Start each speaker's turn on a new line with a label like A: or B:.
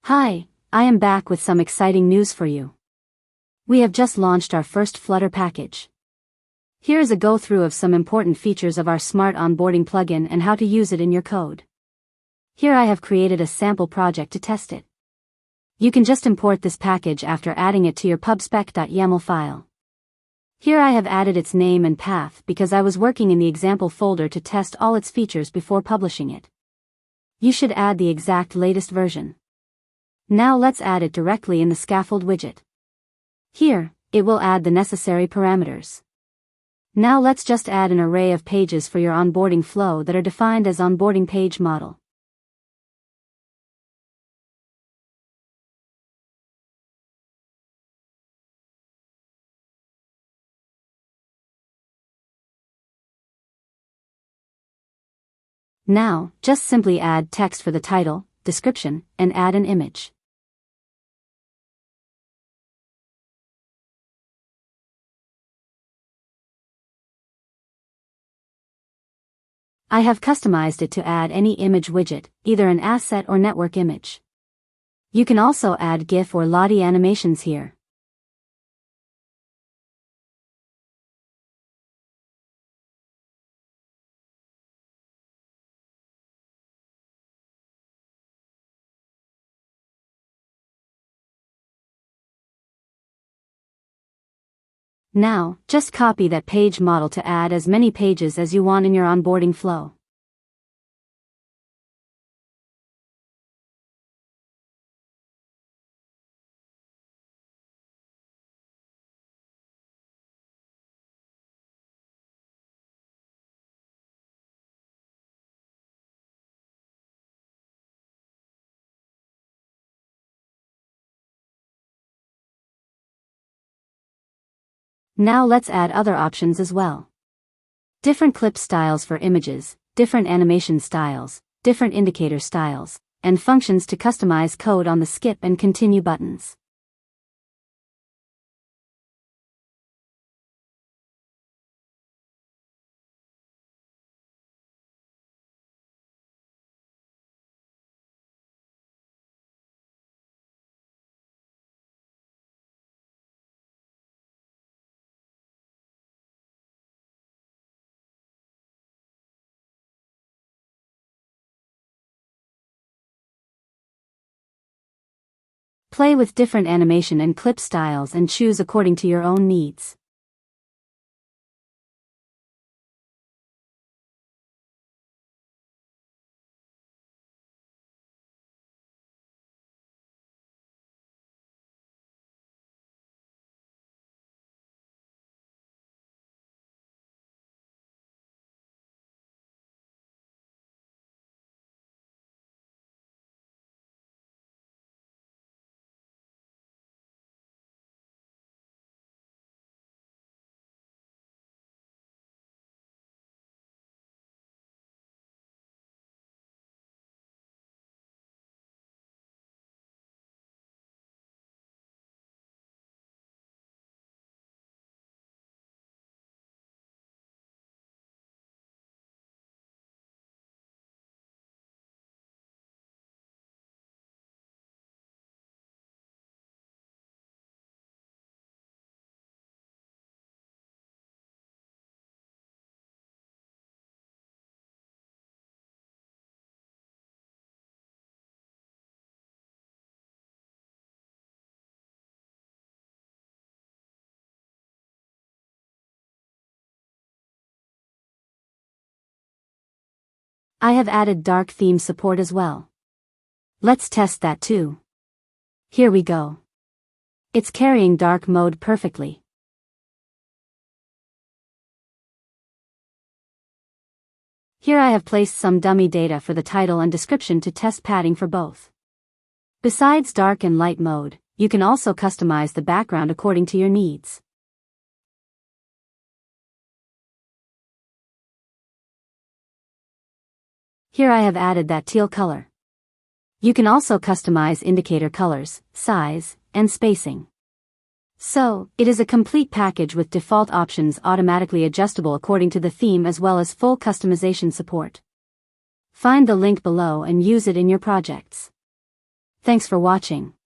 A: Hi, I am back with some exciting news for you. We have just launched our first Flutter package. Here is a go-through of some important features of our Smart Onboarding plugin and how to use it in your code. Here I have created a sample project to test it. You can just import this package after adding it to your pubspec.yaml file. Here I have added its name and path because I was working in the example folder to test all its features before publishing it. You should add the exact latest version. Now let's add it directly in the scaffold widget. Here, it will add the necessary parameters. Now let's just add an array of pages for your onboarding flow that are defined as onboarding page model. Now, just simply add text for the title, description, and add an image. I have customized it to add any image widget, either an asset or network image. You can also add GIF or Lottie animations here. Now, just copy that page model to add as many pages as you want in your onboarding flow. Now let's add other options as well. Different clip styles for images, different animation styles, different indicator styles, and functions to customize code on the skip and continue buttons. Play with different animation and clip styles and choose according to your own needs. I have added dark theme support as well. Let's test that too. Here we go. It's carrying dark mode perfectly. Here I have placed some dummy data for the title and description to test padding for both. Besides dark and light mode, you can also customize the background according to your needs. Here I have added that teal color. You can also customize indicator colors, size, and spacing. So, it is a complete package with default options automatically adjustable according to the theme as well as full customization support. Find the link below and use it in your projects. Thanks for watching.